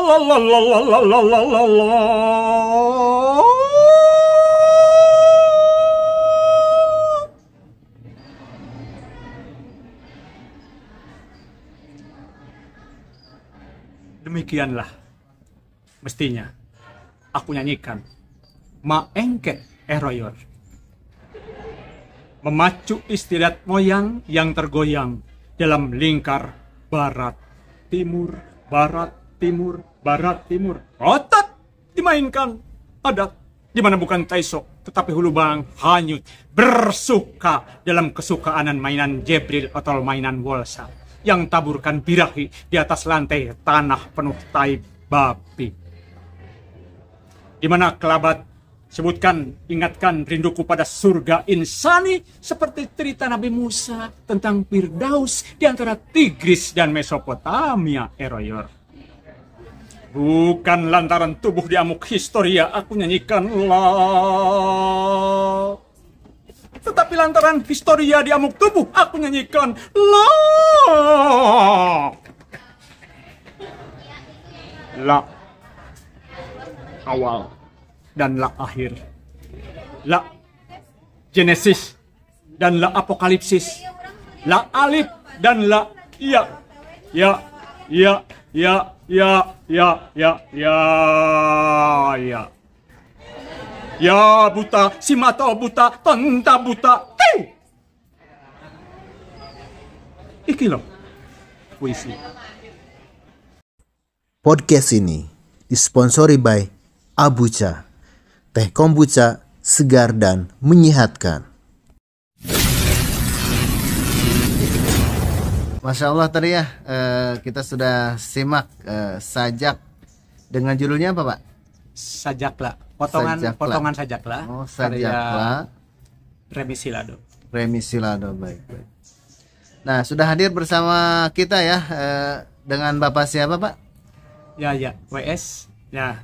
Demikianlah mestinya aku nyanyikan Maengket Eroyor, memacu istiadat moyang yang tergoyang dalam lingkar barat timur, barat timur, barat timur. Otak dimainkan adat di mana bukan taisok tetapi hulu bang hanyut bersuka dalam kesukaanan mainan Jebril atau mainan Wolsa yang taburkan birahi di atas lantai tanah penuh tai babi. Di mana kelabat sebutkan, ingatkan rinduku pada surga insani seperti cerita Nabi Musa tentang Firdaus di antara Tigris dan Mesopotamia, Eroyor. Bukan lantaran tubuh diamuk histeria aku nyanyikan la, tetapi lantaran histeria diamuk tubuh aku nyanyikan la. La awal dan la akhir, la Genesis dan la Apokalipsis, la alif dan la ya, ya, ya, ya, ya, ya, ya, ya, ya, ya buta, si mata buta, tenta buta, iki loh puisi. Podcast ini disponsori by Abucha, teh kombucha segar dan menyehatkan. Masya Allah tadi ya, kita sudah simak sajak dengan judulnya apa Pak? Sajakla, potongan Sajakla. Oh, Sajakla. Remi Silado. Remi Silado, baik. Nah, sudah hadir bersama kita ya, dengan Bapak siapa Pak? Ya, WS. Ya,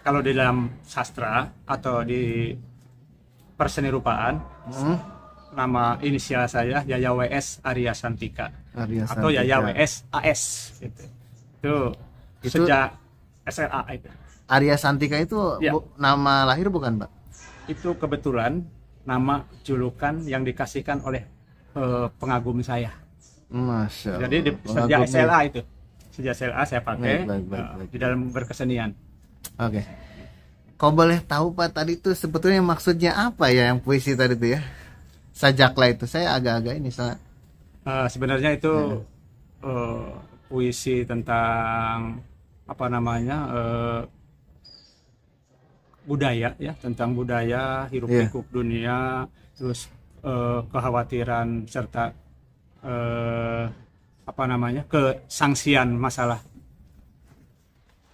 kalau di dalam sastra atau di persenirupaan, nama inisial saya Yaya WS Arya Santika. Atau Yaya WS AS gitu. Itu sejak SLA itu. Arya Santika itu ya. Nama lahir bukan Pak? Itu kebetulan nama julukan yang dikasihkan oleh pengagum saya. Masya Allah. Jadi sejak SLA itu. Sejak SLA saya pakai baik. Di dalam berkesenian. Oke. Kau boleh tahu Pak tadi itu sebetulnya maksudnya apa ya yang puisi tadi itu ya? Sajakla itu saya agak-agak ini salah. Sebenarnya itu puisi tentang apa namanya budaya ya, tentang budaya hiruk pikuk dunia, terus kekhawatiran serta apa namanya kesangsian masalah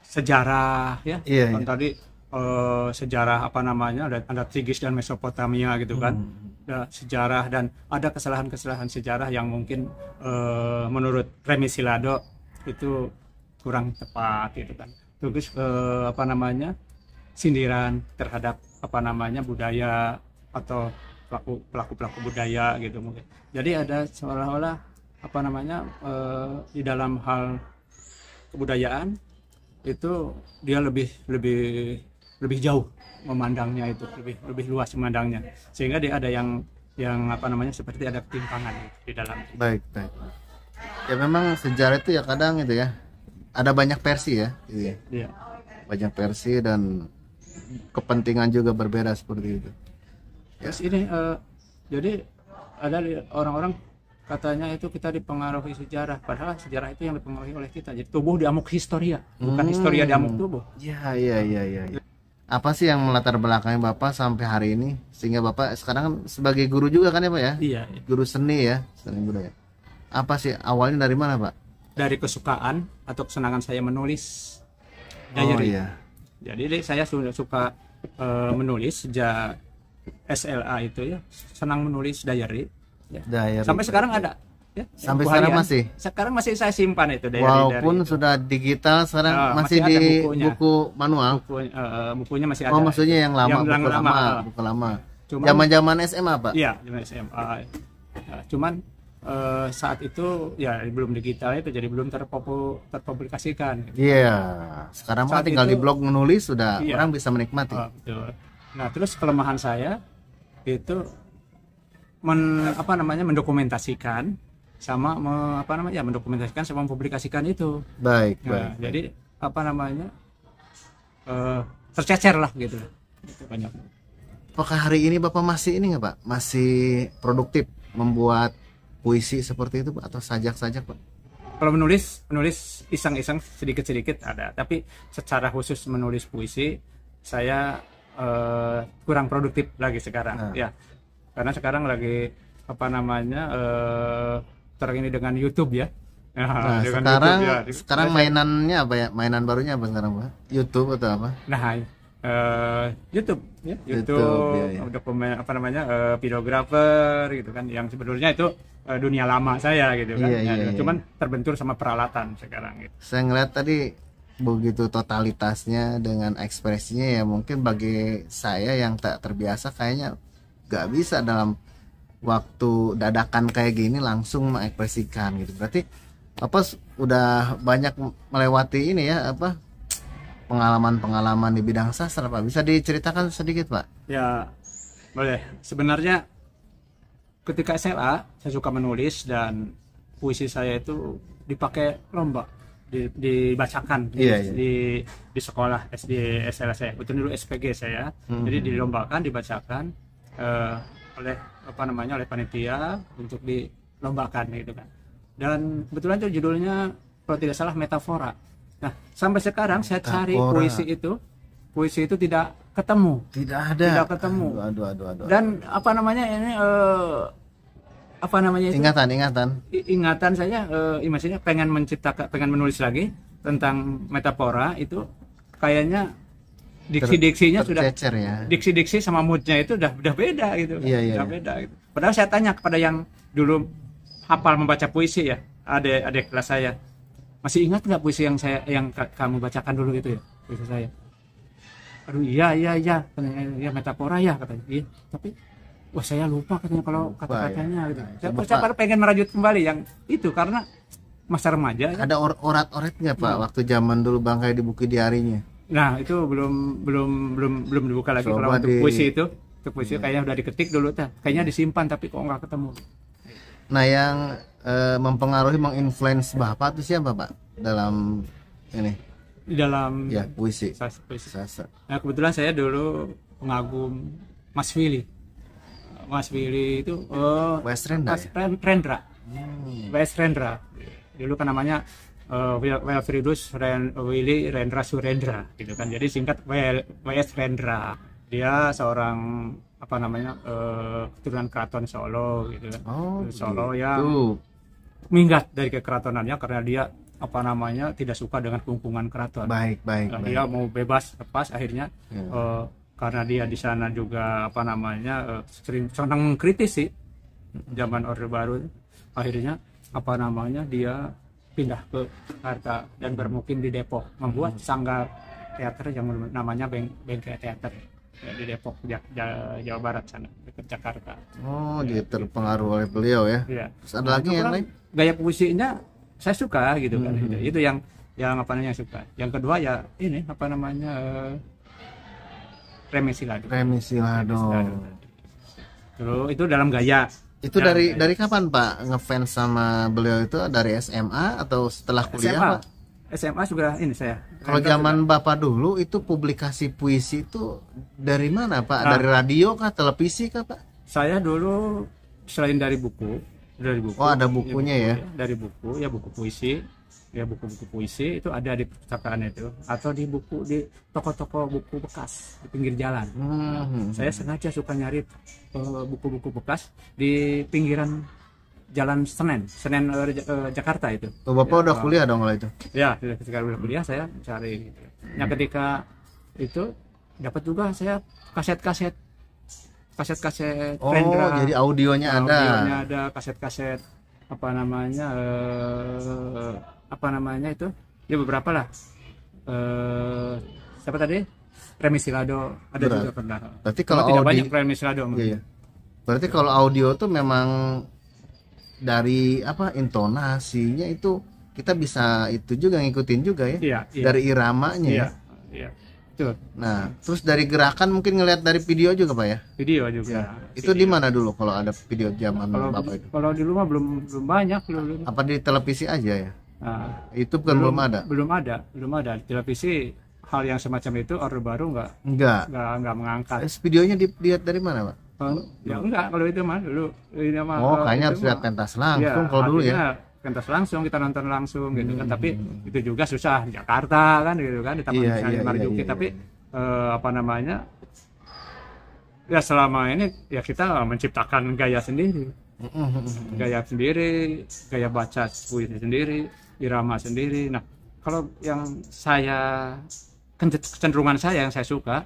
sejarah ya. Tadi sejarah apa namanya ada Tigris dan Mesopotamia gitu kan. Ada sejarah dan ada kesalahan-kesalahan sejarah yang mungkin menurut Remi Silado itu kurang tepat gitu kan. Terus apa namanya sindiran terhadap apa namanya budaya atau pelaku budaya gitu mungkin. Jadi ada seolah-olah apa namanya di dalam hal kebudayaan itu dia lebih jauh memandangnya, itu lebih luas memandangnya, sehingga dia ada yang apa namanya seperti ada ketimpangan di dalam. Baik. Ya memang sejarah itu ya kadang itu ya ada banyak versi ya, gitu ya. Iya. Banyak versi dan kepentingan juga berbeda seperti itu. Terus ini jadi ada orang-orang katanya itu kita dipengaruhi sejarah, padahal sejarah itu yang dipengaruhi oleh kita. Jadi tubuh diamuk histeria, bukan histeria diamuk tubuh. Iya. Apa sih yang melatar belakangnya Bapak sampai hari ini sehingga Bapak sekarang sebagai guru juga kan ya Pak ya? Iya. Guru seni ya, seni budaya. Apa sih awalnya dari mana Pak? Dari kesukaan atau kesenangan saya menulis diary. Iya. Jadi saya suka menulis sejak SLA itu ya, senang menulis diary. Ya. Sampai sekarang ada ya, sampai sekarang masih? Sekarang masih saya simpan itu diary. Walaupun itu sudah digital sekarang masih di buku manual. Bukunya masih ada. Oh, maksudnya yang lama, buku lama. Zaman-zaman SMA Pak? Iya, zaman SMA. Cuman saat itu ya belum digital itu, jadi belum terpublikasikan. Iya. Sekarang mah Saat tinggal di itu- blog menulis sudah Iya. orang bisa menikmati. Betul. Nah, terus kelemahan saya itu mendokumentasikan sama mendokumentasikan sama mempublikasikan itu. Baik, Nah, baik. jadi tercecer lah gitu. Itu banyak. Apakah hari ini Bapak masih ini nggak Pak? Masih produktif membuat puisi seperti itu Pak? Atau sajak-sajak Pak? Kalau menulis iseng-iseng sedikit-sedikit ada, tapi secara khusus menulis puisi saya kurang produktif lagi sekarang. Ya, karena sekarang lagi terini dengan YouTube ya. Nah, Dengan sekarang YouTube, ya. sekarang mainannya apa ya? Mainan barunya apa sekarang Pak? YouTube atau apa? Nah, YouTube ya, YouTube, ya. dokumen videographer gitu kan, yang sebetulnya itu dunia lama saya gitu kan. Iya, Ya, iya, cuman terbentur sama peralatan sekarang gitu. Saya ngeliat tadi begitu totalitasnya dengan ekspresinya ya, mungkin bagi saya yang tak terbiasa kayaknya gak bisa dalam waktu dadakan kayak gini langsung mengekspresikan gitu. Berarti udah banyak melewati ini ya pengalaman-pengalaman di bidang sastra Pak. Bisa diceritakan sedikit Pak? Ya, boleh. Sebenarnya ketika SMA saya suka menulis dan puisi saya itu dipakai lomba, dibacakan Iya. di sekolah SD SL saya. Betul dulu SPG saya. Jadi dilombakan, dibacakan oleh oleh panitia untuk dilombakan gitu kan. Dan kebetulan itu judulnya kalau tidak salah Metafora. Nah, sampai sekarang saya cari Metafora. puisi itu tidak ketemu. Tidak ada. Tidak ketemu. Aduh. Dan itu Ingatan. ingatan saya maksudnya pengen menulis lagi tentang metafora itu, kayaknya diksi-diksinya sudah tercecer ya. diksi-diksi sama moodnya itu udah beda gitu. Iya. Udah beda gitu. Padahal saya tanya kepada yang dulu hafal membaca puisi ya, adik kelas saya, masih ingat nggak puisi yang kamu bacakan dulu itu ya, puisi saya? Aduh, iya katanya, ya metafora ya katanya. Iya, tapi wah saya lupa katanya kalau kata-katanya gitu. Saya pengen merajut kembali yang itu karena masa remaja. Ada orat-oret nggak Pak waktu zaman dulu Bangkai di buku diarinya? Nah, itu belum dibuka lagi. Coba Kalau untuk puisi itu, kayaknya udah diketik dulu teh. Kayaknya disimpan tapi kok nggak ketemu. Nah, yang mempengaruhi, menginfluence Bapak itu siapa Pak dalam ini? Di dalam Ya, puisi. puisi. Sastra. Nah, kebetulan saya dulu pengagum Mas Willy. Mas Willy itu West Rendra Mas ya? Rendra. West Rendra. Dulu kan namanya Wilfridus Willy Rendra Surendra gitu kan. Jadi singkat West Rendra. Dia seorang keturunan keraton Solo gitu kan. Solo gitu. yang minggat dari kekratonannya karena dia tidak suka dengan kungkungan keraton. Baik. Dia mau bebas lepas akhirnya karena dia di sana juga sering senang mengkritisi zaman Orde Baru. Akhirnya dia pindah ke Jakarta dan bermukim di Depok, membuat sanggar teater yang namanya Bengkel Teater ya, di Depok, Jawa Barat sana, dekat Jakarta. Dia terpengaruh oleh beliau ya. Iya. Terus ada lagi yang lain? Gaya puisinya saya suka gitu kan. Itu yang suka. Yang kedua ya ini Remi Silado. Terus itu dalam gaya. Itu dari kapan Pak ngefans sama beliau itu? Dari SMA atau setelah kuliah SMA. Pak? SMA juga ini saya. Kalau zaman Bapak dulu itu publikasi puisi itu dari mana Pak? Dari radio kah, televisi kah Pak? Saya dulu selain dari buku. Oh, ada bukunya ya? Dari buku puisi. Ya, buku-buku puisi itu ada di perpustakaan itu atau di toko-toko buku bekas di pinggir jalan. Saya sengaja suka nyari buku-buku bekas di pinggiran Jalan Senen Jakarta itu. Bapak udah kuliah dong kalau itu? Ya, ketika udah kuliah saya cari gitu. Nah, ketika itu dapat juga saya kaset-kaset Rendra. Jadi audionya ada. Audionya ada, kaset-kaset itu ya beberapa lah. Siapa tadi? Remi Silado ada juga pernah. Berarti kalau tidak banyak Remi Silado. Iya. Berarti kalau audio tuh memang dari apa intonasinya itu kita bisa itu juga ngikutin juga ya. Iya, iya. Dari iramanya Iya, ya. iya. Betul. Nah, terus dari gerakan mungkin ngelihat dari video juga Pak ya. Video juga. Itu di mana dulu kalau ada video zaman Bapak itu? Kalau di rumah belum banyak belum. Apa di televisi aja ya? Nah, YouTube kan belum ada. Belum ada. Televisi hal yang semacam itu Orde Baru Enggak. nggak mengangkat. Videonya dilihat dari mana Pak? Ya enggak, kalau itu mah dulu ini mah. Oh, kayaknya harus lihat pentas langsung kalau dulu ya. Pentas langsung, kita nonton langsung gitu kan. Tapi itu juga susah di Jakarta kan gitu kan, di Taman Nasional Marzuki. Tapi apa namanya? Ya selama ini ya kita menciptakan gaya sendiri. Gaya baca puisi sendiri, irama sendiri. Nah, kalau yang kecenderungan saya yang saya suka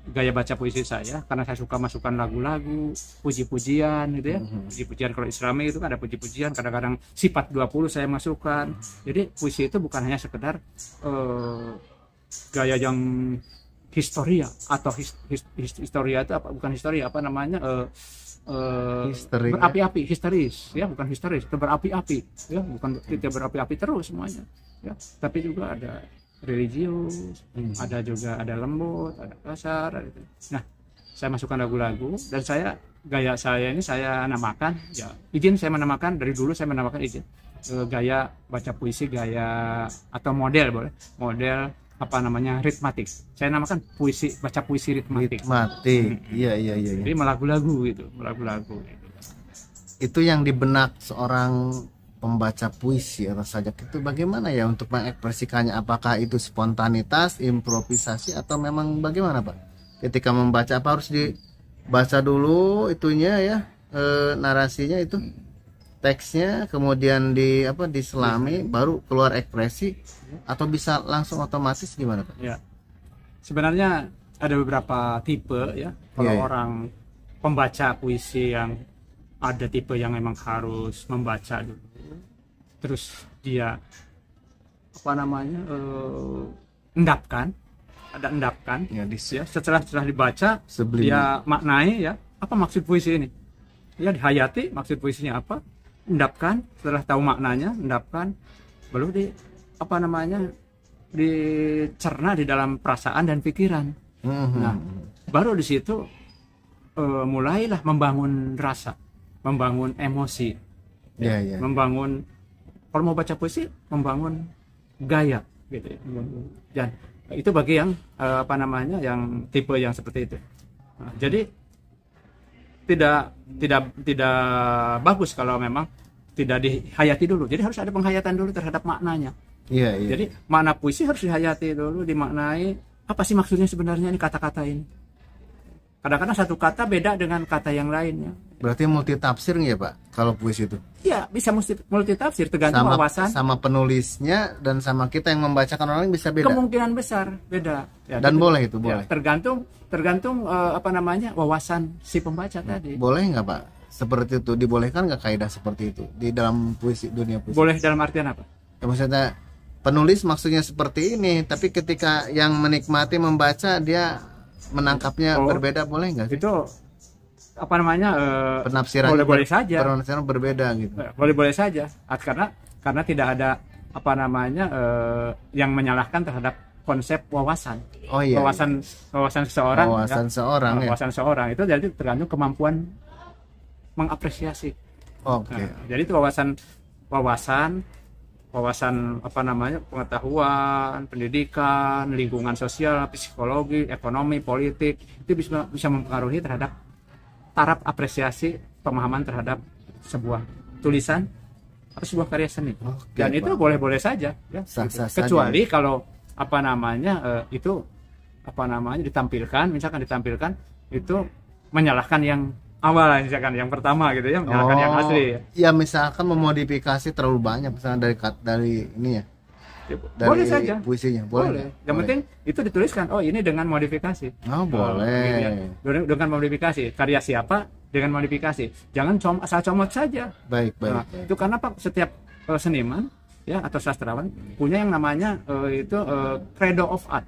gaya baca puisi saya, karena saya suka masukkan lagu-lagu, puji-pujian gitu ya. Puji-pujian kalau Islami itu kan ada puji-pujian, kadang-kadang sifat 20 saya masukkan. Jadi puisi itu bukan hanya sekedar gaya yang historia atau historia itu apa, bukan historia, apa namanya, berapi-api, histeris ya, bukan histeris, itu berapi-api ya, bukan tidak berapi-api terus semuanya ya, tapi juga ada religius, ada juga ada lembut, ada kasar, ada itu. Nah, saya masukkan lagu-lagu dan gaya saya ini saya namakan ya, izin saya menamakan dari dulu, saya menamakan izin gaya baca puisi, gaya atau model apa namanya, ritmatik. Saya namakan baca puisi ritmatik. Iya. Jadi melagu-lagu gitu. Itu yang di benak seorang pembaca puisi atau sajak itu bagaimana ya untuk mengekspresikannya? Apakah itu spontanitas, improvisasi, atau memang bagaimana Pak? Ketika membaca apa harus dibaca dulu itunya ya, narasinya itu, teksnya, kemudian diselami baru keluar ekspresi, atau bisa langsung otomatis gimana Pak? Ya. Sebenarnya ada beberapa tipe ya. Kalau orang pembaca puisi yang ada tipe yang memang harus membaca dulu, terus dia apa namanya, endapkan ya, setelah dibaca dia maknai ya, apa maksud puisi ini ya, dihayati maksud puisinya apa, endapkan, setelah tahu maknanya endapkan, baru dicerna di dalam perasaan dan pikiran. Nah, baru di situ mulailah membangun rasa, membangun emosi, membangun, kalau mau baca puisi membangun gaya gitu ya. Dan itu bagi yang yang tipe yang seperti itu. Nah, jadi tidak bagus kalau memang tidak dihayati dulu. Jadi harus ada penghayatan dulu terhadap maknanya. Jadi makna puisi harus dihayati dulu, dimaknai, apa sih maksudnya sebenarnya ini kata-kata ini. Kadang-kadang satu kata beda dengan kata yang lainnya. Berarti multi tafsir nggak ya Pak kalau puisi itu? Iya, bisa multi tafsir, tergantung wawasan. Sama penulisnya dan sama kita yang membacakan, orang lain bisa beda. Kemungkinan besar beda. Ya, dan gitu. Boleh itu boleh. Ya, tergantung wawasan si pembaca tadi. Boleh nggak Pak? Seperti itu dibolehkan nggak kaidah seperti itu di dalam dunia puisi? Boleh dalam artian apa? Ya, maksudnya penulis maksudnya seperti ini, tapi ketika yang menikmati membaca dia menangkapnya berbeda, boleh nggak sih? Itu penafsiran boleh saja. Penafsiran berbeda gitu. Boleh saja. Karena tidak ada yang menyalahkan terhadap konsep wawasan. Wawasan seseorang. Wawasan seseorang itu jadi tergantung kemampuan mengapresiasi. Jadi itu wawasan pengetahuan, pendidikan, lingkungan sosial, psikologi, ekonomi, politik, itu bisa mempengaruhi terhadap taraf apresiasi pemahaman terhadap sebuah tulisan atau sebuah karya seni. Dan itu boleh-boleh saja ya. Kecuali kalau itu ditampilkan itu menyalahkan yang awal, misalkan yang pertama gitu ya, menyalahkan yang asli. Ya misalkan memodifikasi terlalu banyak misalnya dari ini ya. Boleh saja. Puisinya boleh. Yang penting itu dituliskan, ini dengan modifikasi. Boleh. Gitu ya. Dengan modifikasi. Karya siapa dengan modifikasi. Jangan asal comot saja. Baik. Nah, itu karena Pak, setiap seniman ya atau sastrawan punya yang namanya credo of art.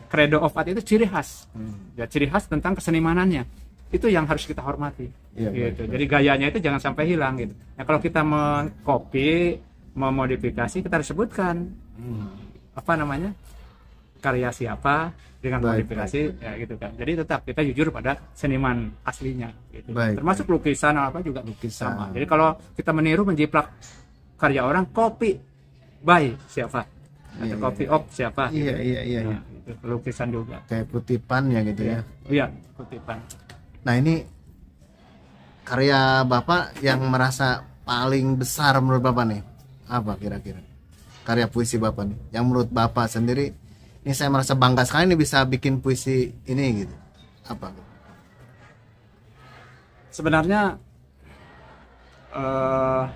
Credo of art itu ciri khas. Ya, ciri khas tentang kesenimanannya. itu yang harus kita hormati. Iya, Gitu. Jadi gayanya itu jangan sampai hilang gitu. Nah, kalau kita mengcopy, memodifikasi, kita harus sebutkan apa namanya, karya siapa dengan modifikasi, ya gitu kan. Jadi tetap kita jujur pada seniman aslinya gitu. Termasuk lukisan apa juga sama. Jadi kalau kita meniru, menjiplak karya orang, copy by siapa atau copy of siapa gitu. Iya. Nah, gitu. Lukisan juga Kayak kutipan ya gitu ya. Iya, kutipan. Nah, ini karya Bapak yang merasa paling besar menurut Bapak nih, apa kira-kira karya puisi Bapak nih yang menurut Bapak sendiri ini saya merasa bangga sekali nih bisa bikin puisi ini gitu, apa? Sebenarnya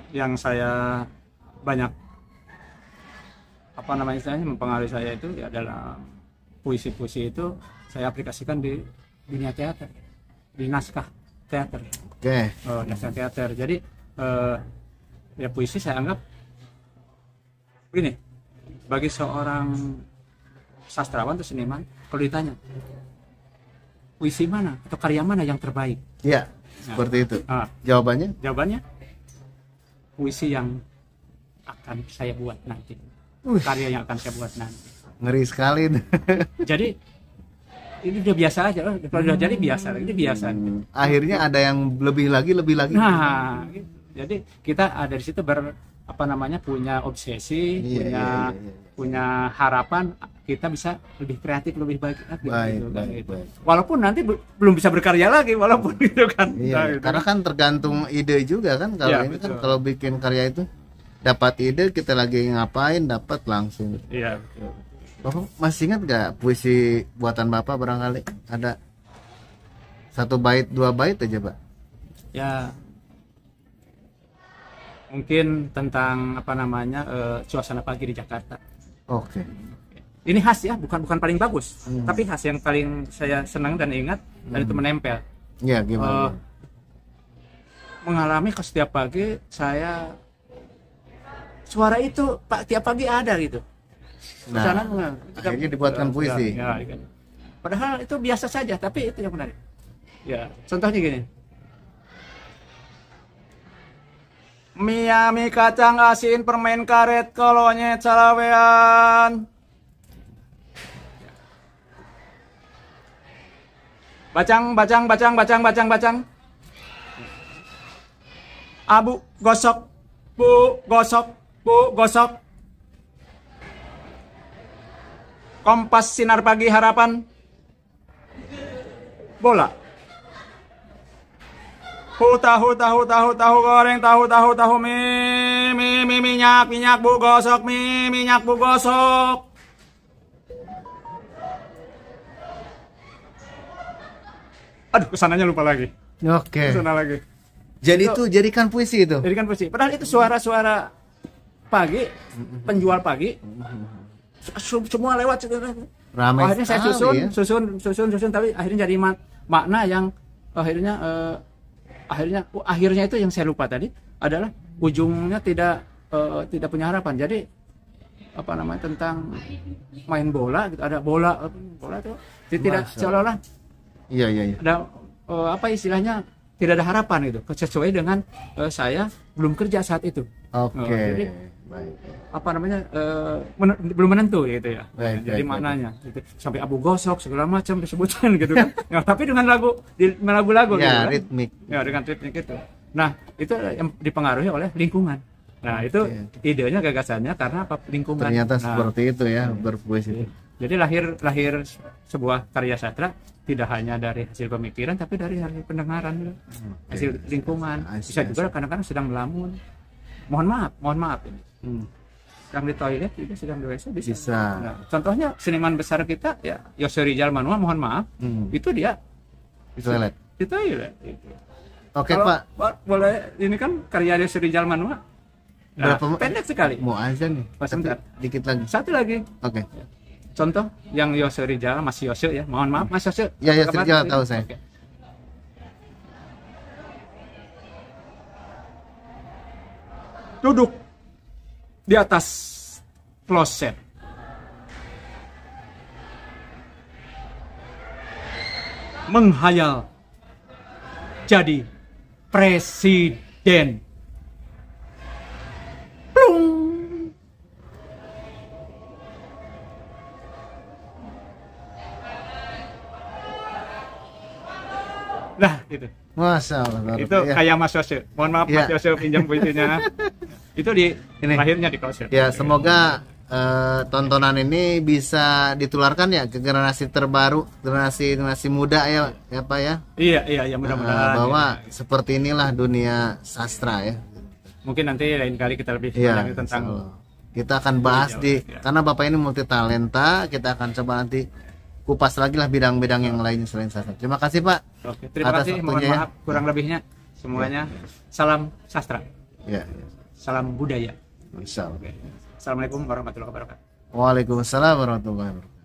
yang saya banyak apa namanya istilahnya mempengaruhi saya itu ya adalah puisi-puisi itu saya aplikasikan di dunia teater, di naskah teater. Oke. Naskah teater. Jadi ya puisi saya anggap begini, bagi seorang sastrawan atau seniman, kalau ditanya puisi mana atau karya mana yang terbaik, Iya, seperti itu. Jawabannya puisi yang akan saya buat nanti, karya yang akan saya buat nanti. Ngeri sekali. Jadi ini udah biasa aja, kalau udah jadi biasa, ini biasa. Akhirnya ada yang lebih lagi. Nah, jadi kita ada di situ punya obsesi, punya harapan kita bisa lebih kreatif, lebih baik lagi. Gitu. Walaupun nanti belum bisa berkarya lagi, walaupun gitu kan. Iya, gitu. karena kan tergantung ide juga kan. Kalau ini kan kalau bikin karya itu dapat ide, kita lagi ngapain dapat langsung. Iya, betul. Bapak masih ingat gak puisi buatan Bapak barangkali ada 1 bait 2 bait aja, Pak? Ya, mungkin tentang suasana pagi di Jakarta. Oke. Ini khas ya, bukan paling bagus, tapi khas yang paling saya senang dan ingat dan itu menempel. Iya, gimana? Mengalami setiap pagi saya suara itu tiap pagi ada gitu. Nah, akhirnya dibuatkan puisi. Ya. Padahal itu biasa saja, tapi itu yang menarik. Ya, contohnya gini. Mie kacang asin, permen karet, kolonyet salawean. Bacang. Abu gosok, bu gosok. Kompas sinar pagi harapan. Bola. Tahu goreng, tahu mie minyak bu gosok, minyak bu gosok. Aduh, kesananya lupa lagi. Oke. Kesana lagi. Jadi itu jadikan puisi itu. Jadikan puisi. Padahal itu suara-suara pagi, penjual pagi. Semua lewat. Ramai. Akhirnya saya susun, tapi akhirnya jadi makna yang akhirnya itu yang saya lupa tadi adalah ujungnya tidak punya harapan. Jadi tentang main bola gitu, ada bola itu tidak seolah-olah ada istilahnya tidak ada harapan gitu, sesuai dengan saya belum kerja saat itu. Jadi belum menentu gitu ya. Jadi maknanya gitu. Sampai abu gosok segala macam disebutkan gitu kan. Ya, tapi dengan lagu ya, gitu, ritmik. Ya, dengan ritmik itu. Nah, itu yang dipengaruhi oleh lingkungan. Nah, itu idenya, gagasannya karena lingkungan. Ternyata seperti itu ya, berpuisi. Jadi lahir sebuah karya sastra tidak hanya dari hasil pemikiran, tapi dari hasil pendengaran, hasil lingkungan. Bisa juga kadang-kadang sedang melamun. Mohon maaf ini. Sedang di toilet juga, sedang di WC bisa. Nah, contohnya seniman besar kita ya Yose Rizal Manua, mohon maaf, itu dia di toilet. Di toilet. Gitu. Oke, kalau, Pak. Boleh, ini kan karya Yose Rizal Manua. Nah, pendek sekali. Mau aja nih. Sebentar. Dikit lagi. Satu lagi. Oke. Contoh yang Yose Rizal, Mas Yose ya. Mohon maaf, Mas Yose. Ya, Rizal tahu saya. Okay. Duduk di atas kloset. Menghayal jadi presiden. Plung. Nah, itu. Masya Allah. Itu kayak Mas Yose. Mohon maaf Mas Yose pinjam puisinya. Itu di Ini. lahirnya di Kausir. Ya, semoga tontonan ini bisa ditularkan ya ke generasi terbaru, generasi muda ya Pak ya. Iya, mudah-mudahan. Bahwa seperti inilah dunia sastra ya. Mungkin nanti lain kali kita lebih Iya, banyak tentang kita akan bahas karena Bapak ini multi talenta, kita akan coba nanti kupas lagi lah bidang-bidang yang lainnya selain sastra. Terima kasih Pak. Oke, terima atas kasih. Mohon waktunya ya. maaf kurang lebihnya. Semuanya salam sastra. Ya. Salam budaya. Insya Allah. Oke. Assalamualaikum warahmatullahi wabarakatuh. Waalaikumsalam warahmatullahi wabarakatuh.